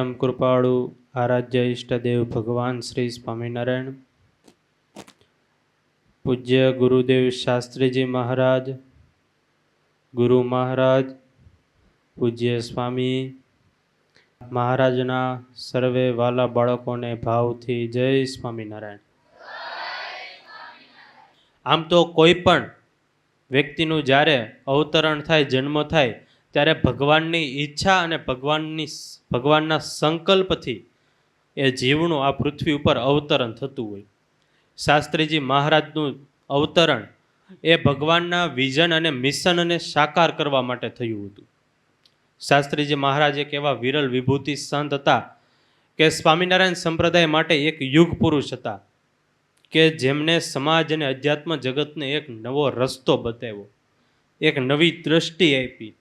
પરમ કૃપાળુ આરાધ્ય ઈષ્ટદેવ ભગવાન શ્રી સ્વામિનારાયણ, પૂજ્ય ગુરુદેવ શાસ્ત્રીજી મહારાજ, ગુરુ મહારાજ, પૂજ્ય સ્વામી મહારાજના સર્વે વાલા બાળકોને ભાવથી જય સ્વામિનારાયણ. આમ તો કોઈ પણ વ્યક્તિનું જ્યારે અવતરણ થાય, જન્મ થાય, ત્યારે ભગવાનની ઈચ્છા અને ભગવાનના સંકલ્પથી એ જીવનું આ પૃથ્વી ઉપર અવતરણ થતું હોય. શાસ્ત્રીજી મહારાજનું અવતરણ એ ભગવાનના વિઝન અને મિશનને સાકાર કરવા માટે થયું હતું. શાસ્ત્રીજી મહારાજ એક એવા વિરલ વિભૂતિ સંત હતા કે સ્વામિનારાયણ સંપ્રદાય માટે એક યુગ પુરુષ હતા કે જેમને સમાજ અને અધ્યાત્મ જગતને એક નવો રસ્તો બતાવ્યો, એક નવી દ્રષ્ટિ આપી.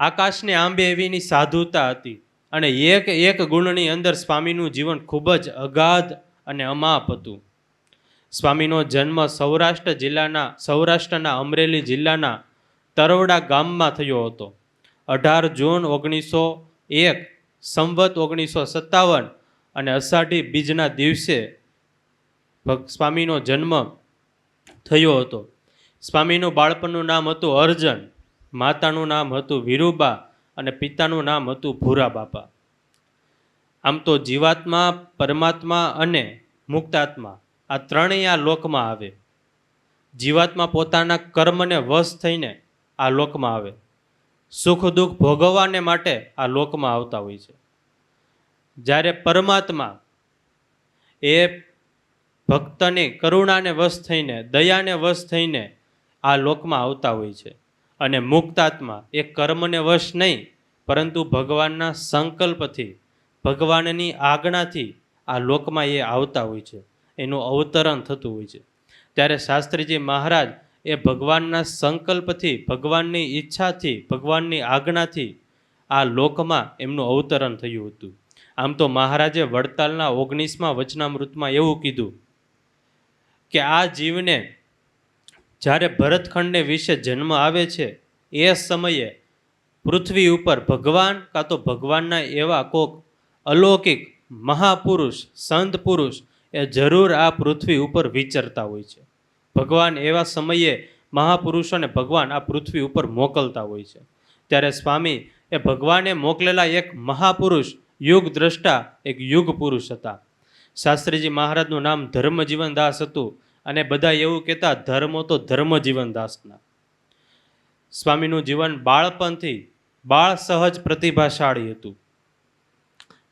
આકાશને આંબે એવીની સાધુતા હતી અને એક એક ગુણની અંદર સ્વામીનું જીવન ખૂબ જ અગાધ અને અમાપ હતું. સ્વામીનો જન્મ સૌરાષ્ટ્રના અમરેલી જિલ્લાના તરવડા ગામમાં થયો હતો. 18 જૂન 1901 સંવત 1957 અને અષાઢી બીજના દિવસે સ્વામીનો જન્મ થયો હતો. સ્વામીનું બાળપણનું નામ હતું અર્જન, માતાનું નામ હતું વિરુબા અને પિતાનું નામ હતું ભૂરા બાપા. આમ તો જીવાત્મા, પરમાત્મા અને મુક્તાત્મા આ ત્રણેય આ લોકમાં આવે. જીવાત્મા પોતાના કર્મને વશ થઈને આ લોકમાં આવે, સુખ દુઃખ ભોગવવાને માટે આ લોકમાં આવતા હોય છે. જ્યારે પરમાત્મા એ ભક્તની કરુણાને વશ થઈને, દયાને વશ થઈને આ લોકમાં આવતા હોય છે. અને મુક્તાત્મા એ કર્મને વશ નહીં, પરંતુ ભગવાનના સંકલ્પથી, ભગવાનની આજ્ઞાથી આ લોકમાં એ આવતા હોય છે, એનું અવતરણ થતું હોય છે. ત્યારે શાસ્ત્રીજી મહારાજ એ ભગવાનના સંકલ્પથી, ભગવાનની ઈચ્છાથી, ભગવાનની આજ્ઞાથી આ લોકમાં એમનું અવતરણ થયું હતું. આમ તો મહારાજે વડતાલના 19મા વચનામૃતમાં એવું કીધું કે આ જીવને જ્યારે ભરતખંડને વિશે જન્મ આવે છે એ સમયે પૃથ્વી ઉપર ભગવાન કાં તો ભગવાનના એવા કોક અલૌકિક મહાપુરુષ, સંત પુરુષ એ જરૂર આ પૃથ્વી ઉપર વિચરતા હોય છે. ભગવાન એવા સમયે મહાપુરુષોને ભગવાન આ પૃથ્વી ઉપર મોકલતા હોય છે. ત્યારે સ્વામી એ ભગવાને મોકલેલા એક મહાપુરુષ, યુગ દ્રષ્ટા, એક યુગ પુરુષ હતા. શાસ્ત્રીજી મહારાજનું નામ ધર્મજીવનદાસ હતું અને બધા એવું કહેતા ધર્મો તો ધર્મજીવનદાસના. સ્વામીનું જીવન બાળપણથી બાળ સહજ પ્રતિભાશાળી હતું.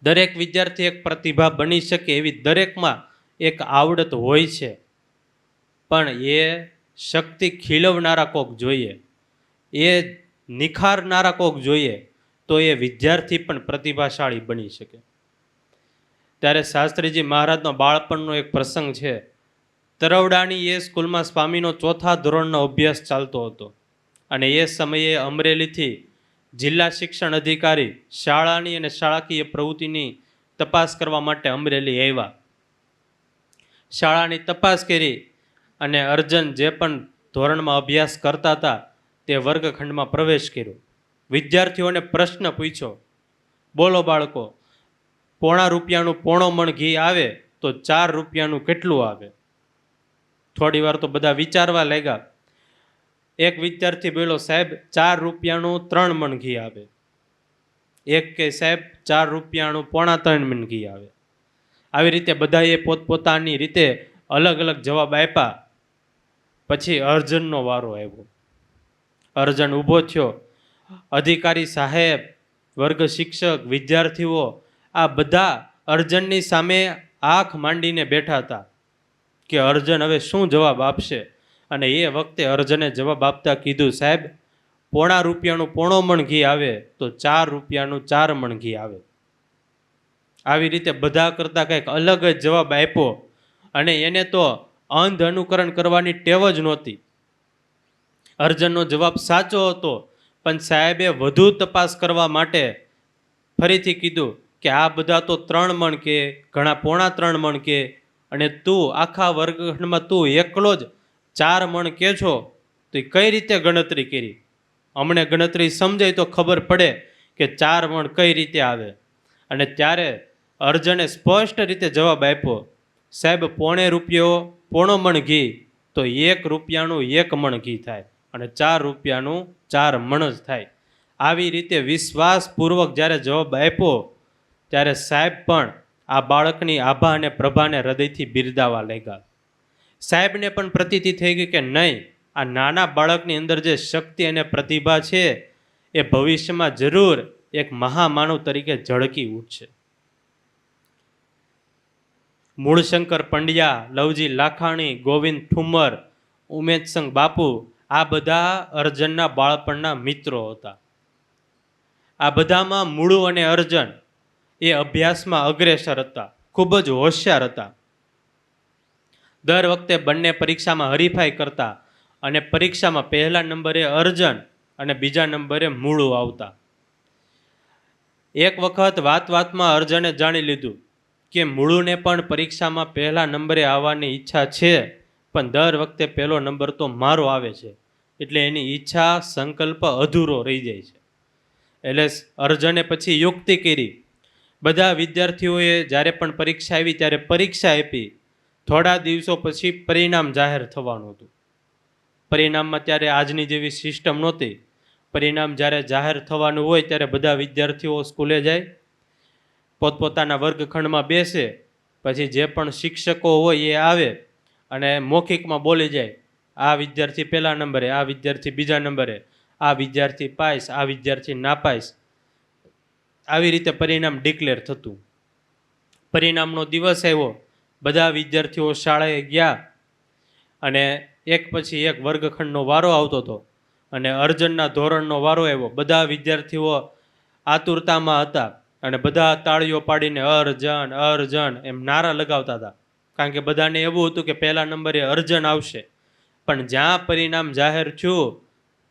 દરેક વિદ્યાર્થી એક પ્રતિભા બની શકે એવી દરેકમાં એક આવડત હોય છે, પણ એ શક્તિ ખીલવનારા કોક જોઈએ, એ નિખારનારા કોક જોઈએ, તો એ વિદ્યાર્થી પણ પ્રતિભાશાળી બની શકે. ત્યારે શાસ્ત્રીજી મહારાજનો બાળપણનો એક પ્રસંગ છે. તરવડાની એ સ્કૂલમાં સ્વામીનો 4થા ધોરણનો અભ્યાસ ચાલતો હતો અને એ સમયે અમરેલીથી જિલ્લા શિક્ષણ અધિકારી શાળાની અને શાળાકીય પ્રવૃત્તિની તપાસ કરવા માટે અમરેલી આવ્યા. શાળાની તપાસ કરી અને અર્જન જે પણ ધોરણમાં અભ્યાસ કરતા હતા તે વર્ગખંડમાં પ્રવેશ કર્યો. વિદ્યાર્થીઓને પ્રશ્ન પૂછ્યો, બોલો બાળકો, ₹0.5 પોણો મણ ઘી આવે તો 4 રૂપિયાનું કેટલું આવે? થોડી વાર તો બધા વિચારવા લાગ્યા. એક વિદ્યાર્થી બોલ્યો, સાહેબ 4 રૂપિયાનું 3 મણ ઘી આવે. એક કે સાહેબ 4 રૂપિયાનું 3.25 મણ ઘી આવે. આવી રીતે બધાએ પોતપોતાની રીતે અલગ અલગ જવાબ આપ્યા. પછી અર્જનનો વારો આવ્યો. અર્જન ઊભો થયો. અધિકારી સાહેબ, વર્ગ શિક્ષક, વિદ્યાર્થીઓ આ બધા અર્જનની સામે આંખ માંડીને બેઠા હતા કે અર્જન હવે શું જવાબ આપશે. અને એ વખતે અર્જને જવાબ આપતા કીધું, સાહેબ ₹0.5 પોણો મણ ઘી આવે તો 4 રૂપિયાનું 4 મણ ઘી આવે. આવી રીતે બધા કરતાં કંઈક અલગ જ જવાબ આપ્યો અને એને તો અંધ અનુકરણ કરવાની ટેવ જ નહોતી. અર્જનનો જવાબ સાચો હતો, પણ સાહેબે વધુ તપાસ કરવા માટે ફરીથી કીધું કે આ બધા તો 3 મણ કે, ઘણા 3.25 મણ કે, અને તું આખા વર્ગખંડમાં તું એકલો જ 4 મણ કે છો, તો કઈ રીતે ગણતરી કરી? અમને ગણતરી સમજાય તો ખબર પડે કે 4 મણ કઈ રીતે આવે. અને ત્યારે અર્જને સ્પષ્ટ રીતે જવાબ આપ્યો, સાહેબ, પોણો મણ ઘી તો 1 રૂપિયાનું 1 મણ ઘી થાય અને 4 રૂપિયાનું 4 મણ જ થાય. આવી રીતે વિશ્વાસપૂર્વક જ્યારે જવાબ આપ્યો ત્યારે સાહેબ પણ આ બાળકની આભા અને પ્રભાને હૃદયથી બિરદાવવા લાગ્યા. સાહેબને પણ પ્રતીતિ થઈ ગઈ કે નહીં, આ નાના બાળકની અંદર જે શક્તિ અને પ્રતિભા છે એ ભવિષ્યમાં જરૂર એક મહામાનવ તરીકે ઝળકી ઉઠશે. મૂળશંકર પંડ્યા, લવજી લાખાણી, ગોવિંદ ઠુમર, ઉમેદસંગ બાપુ, આ બધા અર્જનના બાળપણના મિત્રો હતા. આ બધામાં મૂળુ અને અર્જન એ અભ્યાસમાં અગ્રેસર હતા, ખૂબ જ હોશિયાર હતા. દર વખતે બંને પરીક્ષામાં હરીફાઈ કરતા અને પરીક્ષામાં પહેલા નંબરે અર્જન અને બીજા નંબરે મૂળુ આવતા. એક વખત વાતમાં અર્જને જાણી લીધું કે મૂળુને પણ પરીક્ષામાં પહેલા નંબરે આવવાની ઈચ્છા છે, પણ દર વખતે પહેલો નંબર તો મારો આવે છે, એટલે એની ઈચ્છા સંકલ્પ અધૂરો રહી જાય છે. એટલે અર્જને પછી યુક્તિ કરી. બધા વિદ્યાર્થીઓએ જ્યારે પણ પરીક્ષા આવી ત્યારે પરીક્ષા આપી. થોડા દિવસો પછી પરિણામ જાહેર થવાનું હતું. પરિણામમાં ત્યારે આજની જેવી સિસ્ટમ નહોતી. પરિણામ જ્યારે જાહેર થવાનું હોય ત્યારે બધા વિદ્યાર્થીઓ સ્કૂલે જાય, પોતપોતાના વર્ગખંડમાં બેસે, પછી જે પણ શિક્ષકો હોય એ આવે અને મૌખિકમાં બોલી જાય, આ વિદ્યાર્થી પહેલા નંબરે, આ વિદ્યાર્થી બીજા નંબરે, આ વિદ્યાર્થી પાસ, આ વિદ્યાર્થી નાપાસ. આવી રીતે પરિણામ ડિક્લેર થતું. પરિણામનો દિવસ આવ્યો, બધા વિદ્યાર્થીઓ શાળાએ ગયા અને એક પછી એક વર્ગખંડનો વારો આવતો હતો અને અર્જનના ધોરણનો વારો આવ્યો. બધા વિદ્યાર્થીઓ આતુરતામાં હતા અને બધા તાળીઓ પાડીને અર્જન અર્જન એમ નારા લગાવતા હતા, કારણ કે બધાને એવું હતું કે પહેલા નંબરે અર્જન આવશે. પણ જ્યાં પરિણામ જાહેર થયું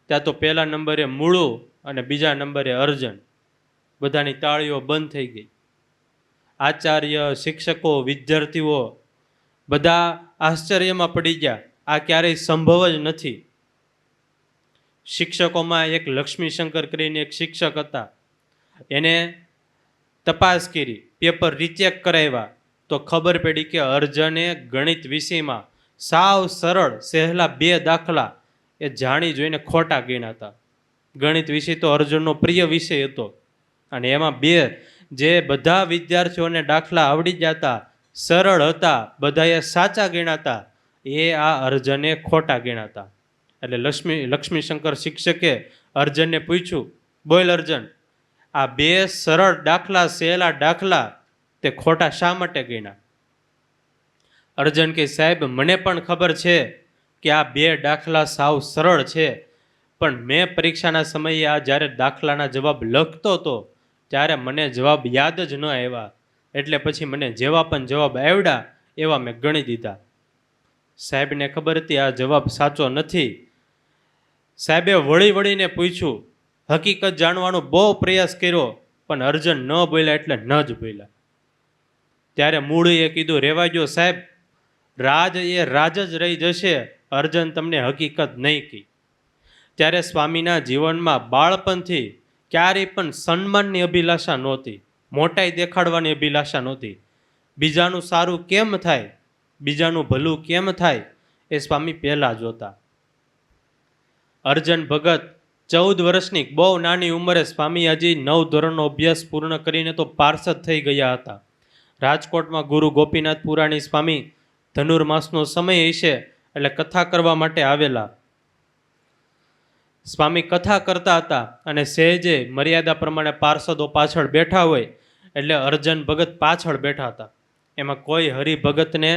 ત્યાં તો પહેલા નંબરે મૂળુ અને બીજા નંબરે અર્જન. બધાની તાળીઓ બંધ થઈ ગઈ. આચાર્ય, શિક્ષકો, વિદ્યાર્થીઓ બધા આશ્ચર્યમાં પડી ગયા. આ ક્યારેય સંભવ જ નથી. શિક્ષકોમાં એક લક્ષ્મીશંકર કરીને એક શિક્ષક હતા, એને તપાસ કરી, પેપર રીચેક કરાવ્યા તો ખબર પડી કે અર્જને ગણિત વિષયમાં સાવ સરળ સહેલા 2 દાખલા એ જાણી જોઈને ખોટા ગણ્યા હતા. ગણિત વિષય તો અર્જુનનો પ્રિય વિષય હતો અને એમાં 2 જે બધા વિદ્યાર્થીઓને દાખલા આવડી ગયા હતા, સરળ હતા, બધાએ સાચા ગણ્યા હતા, એ આ અર્જને ખોટા ગણ્યા હતા. એટલે લક્ષ્મીશંકર શિક્ષકે અર્જનને પૂછ્યું, બોલ અર્જન, આ 2 સરળ દાખલા, સહેલા દાખલા તે ખોટા શા માટે ગણ્યા? અર્જન કે, સાહેબ, મને પણ ખબર છે કે આ 2 દાખલા સાવ સરળ છે, પણ મેં પરીક્ષાના સમયે આ જ્યારે દાખલાના જવાબ લખતો હતો ત્યારે મને જવાબ યાદ જ ન આવ્યા, એટલે પછી મને જેવા પણ જવાબ આવડ્યા એવા મેં ગણી દીધા. સાહેબને ખબર હતી આ જવાબ સાચો નથી. સાહેબે વળીને પૂછ્યું, હકીકત જાણવાનો બહુ પ્રયાસ કર્યો, પણ અર્જન ન બોલ્યા એટલે ન જ બોલ્યા. ત્યારે મૂળે કીધું, રેવા ગયો સાહેબ, રાજ એ રાજ જ રહી જશે, અર્જન તમને હકીકત નહીં કહી. ત્યારે સ્વામીના જીવનમાં બાળપણથી ક્યારેય પણ સન્માનની અભિલાષા નહોતી, મોટાઈ દેખાડવાની અભિલાષા નહોતી. બીજાનું સારું કેમ થાય, બીજાનું ભલું કેમ થાય, એ સ્વામી પહેલાં જોતા. અર્જન ભગત 14 વર્ષની બહુ નાની ઉંમરે સ્વામી હજી 9 ધોરણનો અભ્યાસ પૂર્ણ કરીને તો પાર્ષદ થઈ ગયા હતા. રાજકોટમાં ગુરુ ગોપીનાથ પુરાણી સ્વામી ધનુર્માસનો સમય હશે એટલે કથા કરવા માટે આવેલા. સ્વામી કથા કરતા હતા અને સહેજે મર્યાદા પ્રમાણે પાર્ષદો પાછળ બેઠા હોય એટલે અર્જન ભગત પાછળ બેઠા હતા. એમાં કોઈ હરિભગતને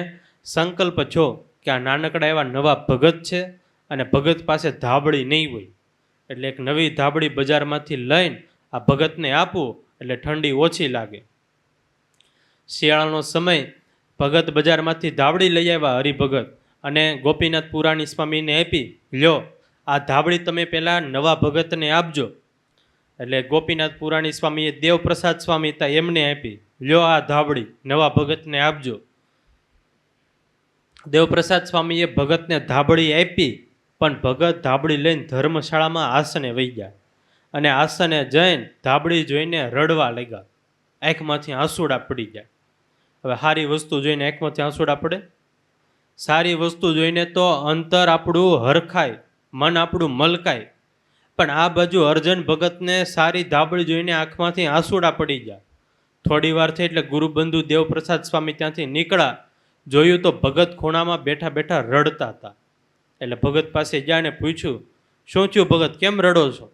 સંકલ્પ છો કે આ નાનકડા એવા નવા ભગત છે અને ભગત પાસે ધાબળી નહીં હોય, એટલે એક નવી ધાબળી બજારમાંથી લઈને આ ભગતને આપવું એટલે ઠંડી ઓછી લાગે. શિયાળાનો સમય, ભગત બજારમાંથી ધાબળી લઈ આવ્યા હરિભગત અને ગોપીનાથ પુરાણી સ્વામીને આપી, લ્યો આ ધાબળી તમે પહેલાં નવા ભગતને આપજો. એટલે ગોપીનાથ પુરાણી સ્વામીએ દેવપ્રસાદ સ્વામી હતા એમને આપી, લ્યો આ ધાબળી નવા ભગતને આપજો. દેવપ્રસાદ સ્વામીએ ભગતને ધાબળી આપી, પણ ભગત ધાબળી લઈને ધર્મશાળામાં આસને વહી ગયા અને આસને જઈને ધાબળી જોઈને રડવા લાગ્યા. આંખમાંથી આંસુડા પડી જાય. હવે સારી વસ્તુ જોઈને આંખમાંથી આંસુડા પડે? સારી વસ્તુ જોઈને તો અંતર આપણું હરખાય, મન આપણું મલકાય. પણ આ બાજુ અર્જન ભગતને સારી ધાબળી જોઈને આંખમાંથી આંસુડા પડી ગયા. થોડી વાર થઈ એટલે ગુરુબંધુ દેવપ્રસાદ સ્વામી ત્યાંથી નીકળ્યા. જોયું તો ભગત ખૂણામાં બેઠા બેઠા રડતા હતા. એટલે ભગત પાસે ગયા ને પૂછ્યું, શું થયું ભગત, કેમ રડો છો?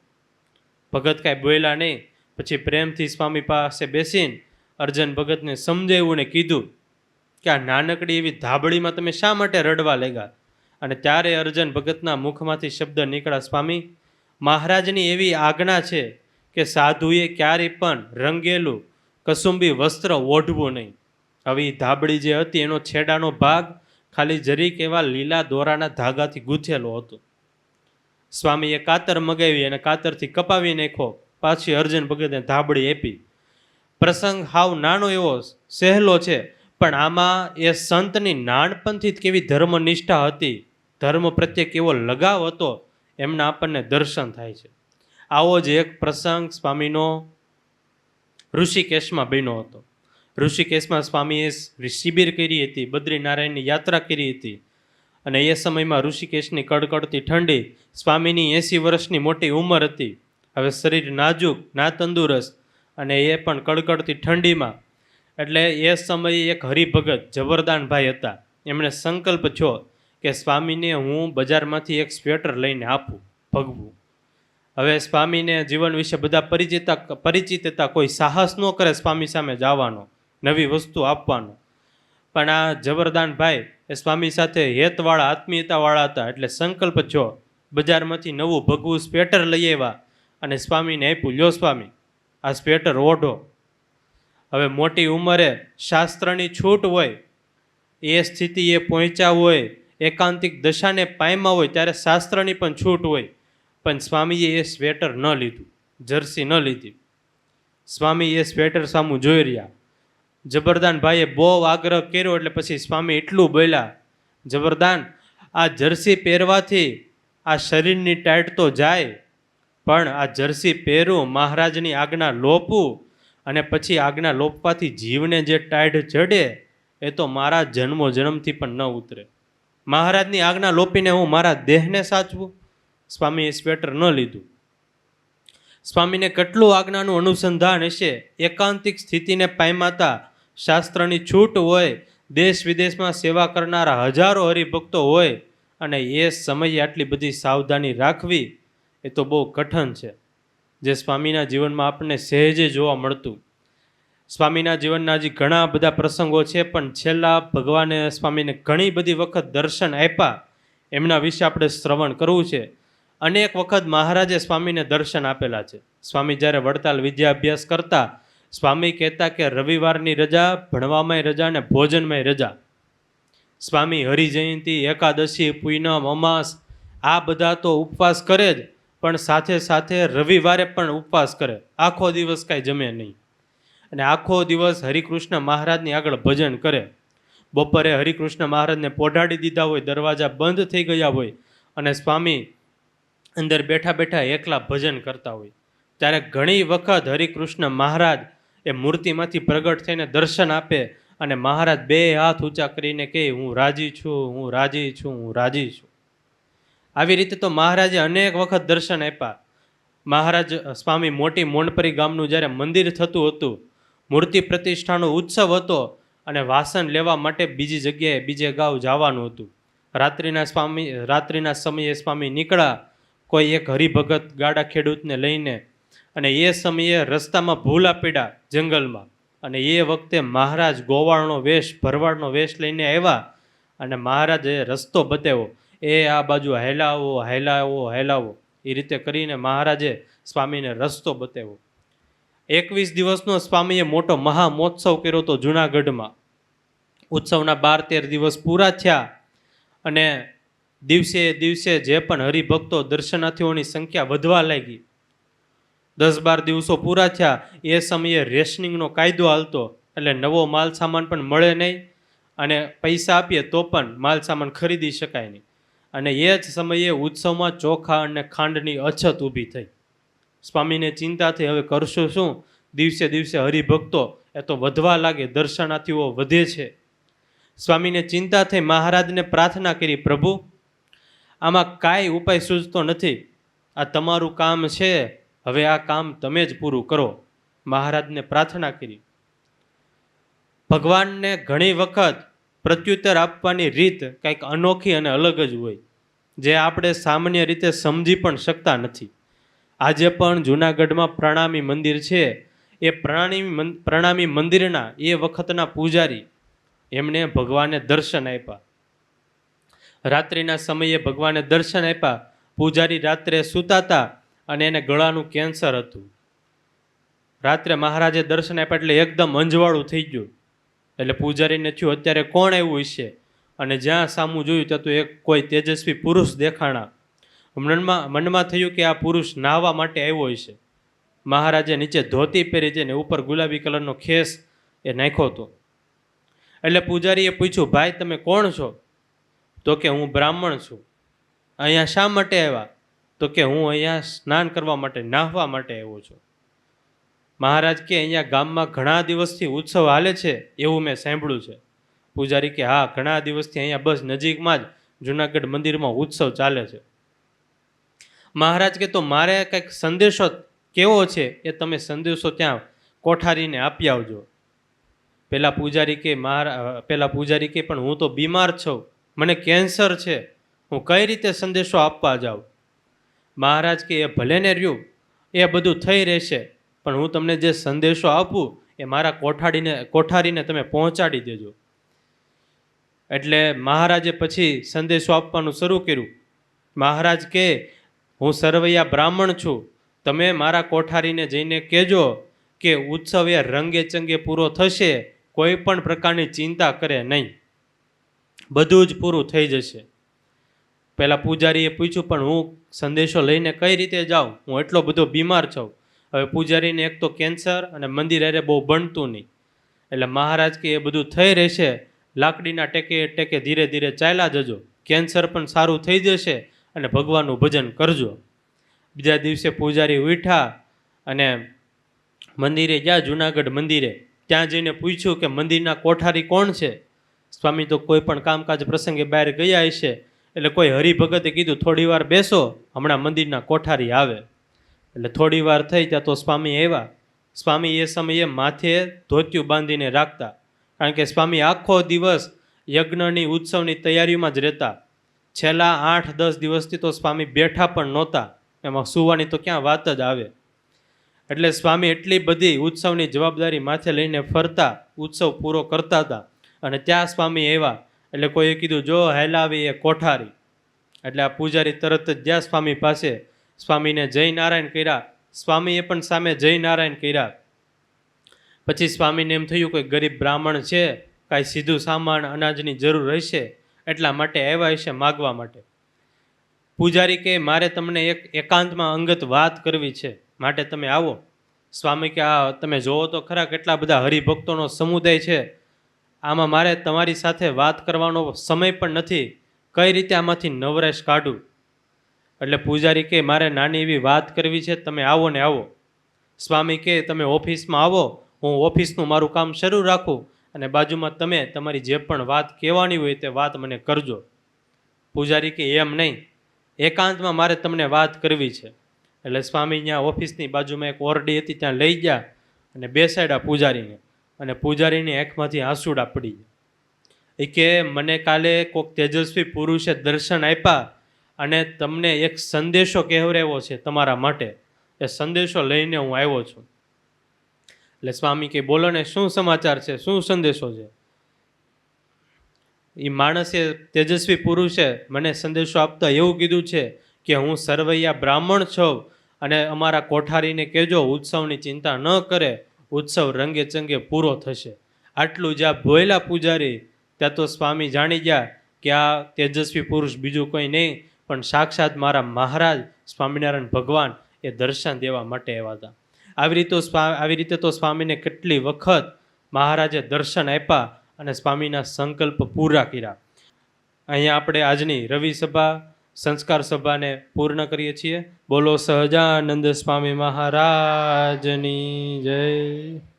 ભગત કાંઈ બોલ્યા નહીં. પછી પ્રેમથી સ્વામી પાસે બેસીને અર્જન ભગતને સમજાવ્યું ને કીધું કે આ નાનકડી એવી ધાબળીમાં તમે શા માટે રડવા લાગ્યા? અને ત્યારે અર્જન ભગતના મુખમાંથી શબ્દ નીકળ્યા, સ્વામી, મહારાજની એવી આજ્ઞા છે કે સાધુએ ક્યારેય પણ રંગેલું કસુંબી વસ્ત્ર ઓઢવું નહીં. હવે એ ધાબળી જે હતી એનો છેડાનો ભાગ ખાલી જરીક એવા લીલા દોરાના ધાગાથી ગૂંથેલો હતો. સ્વામીએ કાતર મગાવી અને કાતરથી કપાવી નાખ્યો. પાછી અર્જન ભગતને ધાબળી આપી. પ્રસંગ હાવ નાનો એવો સહેલો છે, પણ આમાં એ સંતની નાનપણથી જ કેવી ધર્મનિષ્ઠા હતી, ધર્મ પ્રત્યે કેવો લગાવ હતો, એમના આપણને દર્શન થાય છે. આવો જ એક પ્રસંગ સ્વામીનો ઋષિકેશમાં બન્યો હતો. ઋષિકેશમાં સ્વામીએ શિબિર કરી હતી, બદ્રીનારાયણની યાત્રા કરી હતી. અને એ સમયમાં ઋષિકેશની કડકડતી ઠંડી, સ્વામીની 80 વર્ષની મોટી ઉંમર હતી. હવે શરીર નાજુક, ના તંદુરસ્ત, અને એ પણ કડકડતી ઠંડીમાં. એટલે એ સમયે એક હરિભગત જબરદાનભાઈ હતા. એમણે સંકલ્પ થયો કે સ્વામીને હું બજારમાંથી એક સ્વેટર લઈને આપું, ભગવું. હવે સ્વામીને જીવન વિશે બધા પરિચિત હતા. કોઈ સાહસ ન કરે સ્વામી સામે જવાનો, નવી વસ્તુ આપવાનો. પણ આ જબરદાનભાઈ એ સ્વામી સાથે હેતવાળા, આત્મીયતાવાળા હતા. એટલે સંકલ્પ થયો, બજારમાંથી નવું ભગવું સ્વેટર લઈ આવ્યા અને સ્વામીને આપ્યું. લ્યો સ્વામી, આ સ્વેટર ઓઢો. હવે મોટી ઉંમરે શાસ્ત્રની છૂટ હોય, એ સ્થિતિએ પહોંચ્યા હોય, એકાંતિક દશાને પામ્યા હોય, ત્યારે શાસ્ત્રની પણ છૂટ હોય. પણ સ્વામીએ એ સ્વેટર ન લીધું, જર્સી ન લીધી. સ્વામી એ સ્વેટર સામું જોઈ રહ્યા. જબરદાનભાઈએ બહુ આગ્રહ કર્યો એટલે પછી સ્વામી એટલું બોલ્યા, જબરદાન, આ જર્સી પહેરવાથી આ શરીરની ટાઈટ તો જાય, પણ આ જર્સી પહેરું, મહારાજની આજ્ઞા લોપવું, અને પછી આજ્ઞા લોપવાથી જીવને જે ટાઈટ ચડે એ તો મારા જન્મો જન્મથી પણ ન ઉતરે. મહારાજની આજ્ઞા લોપીને હું મારા દેહને સાચવું? સ્વામીએ સ્વેટર ન લીધું. સ્વામીને કેટલું આજ્ઞાનું અનુસંધાન હશે. એકાંતિક સ્થિતિને પામ્યા, શાસ્ત્રની છૂટ હોય, દેશ વિદેશમાં સેવા કરનારા હજારો હરિભક્તો હોય, અને એ સમયે આટલી બધી સાવધાની રાખવી એ તો બહુ કઠણ છે, જે સ્વામીના જીવનમાં આપણને સહેજે જોવા મળતું. સ્વામીના જીવનના હજી ઘણા બધા પ્રસંગો છે, પણ છેલ્લા ભગવાને સ્વામીને ઘણી બધી વખત દર્શન આપ્યા, એમના વિશે આપણે શ્રવણ કરવું છે. અનેક વખત મહારાજે સ્વામીને દર્શન આપેલા છે. સ્વામી જ્યારે વડતાલ વિદ્યા અભ્યાસ કરતા, સ્વામી કહેતા કે રવિવારની રજા, ભણવામાં રજા અને ભોજનમાં રજા. સ્વામી હરિજયંતી, એકાદશી, પૂનમ, અમાસ આ બધા તો ઉપવાસ કરે જ, પણ સાથે સાથે રવિવારે પણ ઉપવાસ કરે. આખો દિવસ કાંઈ જમે નહીં, અને આખો દિવસ હરિકૃષ્ણ મહારાજની આગળ ભજન કરે. બપોરે હરિકૃષ્ણ મહારાજને પોઢાડી દીધા હોય, દરવાજા બંધ થઈ ગયા હોય, અને સ્વામી અંદર બેઠા બેઠા એકલા ભજન કરતા હોય, ત્યારે ઘણી વખત હરિકૃષ્ણ મહારાજ એ મૂર્તિમાંથી પ્રગટ થઈને દર્શન આપે, અને મહારાજ બે હાથ ઊંચા કરીને કહે, હું રાજી છું, હું રાજી છું, હું રાજી છું. આવી રીતે તો મહારાજે અનેક વખત દર્શન આપ્યા. મહારાજ સ્વામી મોટી મોણપરી ગામનું જ્યારે મંદિર થતું હતું, મૂર્તિ પ્રતિષ્ઠાનો ઉત્સવ હતો, અને વાસણ લેવા માટે બીજી જગ્યાએ બીજે ગાંવ જવાનું હતું. રાત્રિના સમયે સ્વામી નીકળ્યા, કોઈ એક હરિભગત ગાડા ખેડૂતને લઈને, અને એ સમયે રસ્તામાં ભૂલા પડ્યા જંગલમાં, અને એ વખતે મહારાજ ગોવાળનો વેશ, ભરવાડનો વેશ લઈને આવ્યા, અને મહારાજે રસ્તો બતાવ્યો, એ આ બાજુ હેલાવો, હેલાવો, હેલાવો. એ રીતે કરીને મહારાજે સ્વામીને રસ્તો બતાવ્યો. 21 દિવસનો સ્વામીએ મોટો મહામહોત્સવ કર્યો હતો જુનાગઢમાં. ઉત્સવના 12-13 દિવસ પૂરા થયા, અને દિવસે દિવસે જે પણ હરિભક્તો, દર્શનાર્થીઓની સંખ્યા વધવા લાગી. 10-12 દિવસો પૂરા થયા. એ સમયે રેશનિંગનો કાયદો હાલતો, એટલે નવો માલ સામાન પણ મળે નહીં, અને પૈસા આપીએ તો પણ માલ સામાન ખરીદી શકાય નહીં. અને એ જ સમયે ઉત્સવમાં ચોખા અને ખાંડની અછત ઊભી થઈ. સ્વામીને ચિંતા થઈ, હવે કરશું શું? દિવસે દિવસે હરિભક્તો એ તો વધવા લાગે, દર્શનાર્થીઓ વધે છે. સ્વામીને ચિંતા થઈ, મહારાજને પ્રાર્થના કરી, પ્રભુ આમાં કાંઈ ઉપાય સૂઝતો નથી, આ તમારું કામ છે, હવે આ કામ તમે જ પૂરું કરો. મહારાજને પ્રાર્થના કરી. ભગવાનને ઘણી વખત પ્રત્યુત્તર આપવાની રીત કંઈક અનોખી અને અલગ જ હોય, જે આપણે સામાન્ય રીતે સમજી પણ શકતા નથી. આજે પણ જૂનાગઢમાં પ્રણામી મંદિર છે, એ પ્રણામી મંદિરના એ વખતના પૂજારી, એમને ભગવાને દર્શન આપ્યા. રાત્રિના સમયે ભગવાને દર્શન આપ્યા. પૂજારી રાત્રે સૂતા હતા અને એને ગળાનું કેન્સર હતું. રાત્રે મહારાજે દર્શન આપ્યા એટલે એકદમ અંજવાળું થઈ ગયું. એટલે પૂજારીને થયું અત્યારે કોણ આવ્યું હશે, અને જ્યાં સામું જોયું ત્યાં તો એક કોઈ તેજસ્વી પુરુષ દેખાણા. મનમાં થયું કે આ પુરુષ નાહવા માટે આવ્યો હશે. મહારાજે નીચે ધોતી પહેરી છે ને ઉપર ગુલાબી કલરનો ખેસ એ નાખ્યો હતો. એટલે પૂજારીએ પૂછ્યું, ભાઈ તમે કોણ છો? તો કે હું બ્રાહ્મણ છું. અહીંયા શા માટે આવ્યા? તો કે હું અહીંયા સ્નાન કરવા માટે, નાહવા માટે આવ્યો છું. મહારાજ કે અહીંયા ગામમાં ઘણા દિવસથી ઉત્સવ હાલે છે એવું મેં સાંભળ્યું છે. પૂજારી કે હા, ઘણા દિવસથી અહીંયા બસ નજીકમાં જ જૂનાગઢ મંદિરમાં ઉત્સવ ચાલે છે. મહારાજ કે તો મારે કંઈક સંદેશો કેવો છે એ તમે સંદેશો ત્યાં કોઠારીને આપી આવજો. પેલા પૂજારી કે પણ હું તો બીમાર છું, મને કેન્સર છે, હું કઈ રીતે સંદેશો આપવા જાઉં? મહારાજ કે એ ભલે ને રહ્યું, એ બધું થઈ રહેશે, પણ હું તમને જે સંદેશો આપું એ મારા કોઠારીને તમે પહોંચાડી દેજો. એટલે મહારાજે પછી સંદેશો આપવાનું શરૂ કર્યું. મહારાજ કે હું સરવૈયા બ્રાહ્મણ છું, તમે મારા કોઠારીને જઈને કહેજો કે ઉત્સવ એ રંગે ચંગે પૂરો થશે, કોઈ પણ પ્રકારની ચિંતા કરે નહીં, બધું જ પૂરું થઈ જશે. પહેલાં પૂજારીએ પૂછ્યું, પણ હું સંદેશો લઈને કઈ રીતે જાઉં? હું એટલો બધો બીમાર છું. હવે પૂજારીને એક તો કેન્સર અને મંદિર અરે બહુ બનતું નહીં. એટલે મહારાજ કે એ બધું થઈ રહેશે, લાકડીના ટેકે ધીરે ધીરે ચાલ્યા જજો, કેન્સર પણ સારું થઈ જશે અને ભગવાનનું ભજન કરજો. બીજા દિવસે પૂજારી ઉઠ્યા અને મંદિરે ગયા, જૂનાગઢ મંદિરે. ત્યાં જઈને પૂછ્યું કે મંદિરના કોઠારી કોણ છે? સ્વામી તો કોઈ પણ કામકાજ પ્રસંગે બહાર ગયા હશે. એટલે કોઈ હરિભગતે કીધું થોડી વાર બેસો, હમણાં મંદિરના કોઠારી આવે. એટલે થોડી વાર થઈ ત્યાં તો સ્વામી આવ્યા. સ્વામી એ સમયે માથે ધોતિયું બાંધીને રાખતા, કારણ કે સ્વામી આખો દિવસ યજ્ઞની ઉત્સવની તૈયારીમાં જ રહેતા. છેલ્લા 8-10 દિવસથી તો સ્વામી બેઠા પણ નહોતા, એમાં સુવાની તો ક્યાં વાત જ આવે. એટલે સ્વામી એટલી બધી ઉત્સવની જવાબદારી માથે લઈને ફરતા, ઉત્સવ પૂરો કરતા હતા. અને ત્યાં સ્વામી આવ્યા એટલે કોઈએ કીધું જો હેલાવી એ કોઠારી. એટલે આ પૂજારી તરત જ ગયા સ્વામી પાસે, સ્વામીને જય નારાયણ કર્યા. સ્વામીએ પણ સામે જય નારાયણ કર્યા. પછી સ્વામીને એમ થયું કોઈ ગરીબ બ્રાહ્મણ છે, કાંઈ સીધું સામાન અનાજની જરૂર હશે, એટલા માટે આવ્યા હશે માગવા માટે. પૂજારી કે મારે તમને એક એકાંતમાં અંગત વાત કરવી છે, માટે તમે આવો. સ્વામી કે આ તમે જોવો તો ખરા કેટલા બધા હરિભક્તોનો સમુદાય છે, આમાં મારે તમારી સાથે વાત કરવાનો સમય પણ નથી, કઈ રીતે આમાંથી નવરાશ કાઢું? એટલે પૂજારી કે મારે નાની એવી વાત કરવી છે, તમે આવો ને આવો. સ્વામી કે તમે ઓફિસમાં આવો, હું ઓફિસનું મારું કામ શરૂ રાખું અને બાજુમાં તમે તમારી જે પણ વાત કહેવાની હોય તે વાત મને કરજો. પૂજારી કે એમ નહીં, એકાંતમાં મારે તમને વાત કરવી છે. એટલે સ્વામી ત્યાં ઓફિસની બાજુમાં એક ઓરડી હતી ત્યાં લઈ ગયા અને બેસાડ્યા પૂજારીને. અને પૂજારીની આંખમાંથી આંસુડા પડી ગયા. એ કે મને કાલે કોઈક તેજસ્વી પુરુષે દર્શન આપ્યા અને તમને એક સંદેશો કહેવરાવ્યો છે તમારા માટે, એ સંદેશો લઈને હું આવ્યો છું. એટલે સ્વામી કે બોલો ને શું સમાચાર છે, શું સંદેશો છે? એ માણસે, તેજસ્વી પુરુષે મને સંદેશો આપતા એવું કીધું છે કે હું સરવૈયા બ્રાહ્મણ છું અને અમારા કોઠારીને કહેજો ઉત્સવની ચિંતા ન કરે, ઉત્સવ રંગે ચંગે પૂરો થશે. આટલું જ્યાં બોયલા પૂજારી, ત્યાં તો સ્વામી જાણી ગયા કે આ તેજસ્વી પુરુષ બીજું કોઈ નહીં પણ સાક્ષાત મારા મહારાજ સ્વામિનારાયણ ભગવાન એ દર્શન દેવા માટે આવ્યા હતા. આવી રીતે તો સ્વામીને કેટલી વખત મહારાજે દર્શન આપ્યા અને સ્વામીના સંકલ્પ પૂરા કર્યા. અહીંયા આપણે આજની રવિ સભા સંસ્કાર સભાને પૂર્ણ કરીએ છીએ. બોલો સહજાનંદ સ્વામી મહારાજની જય.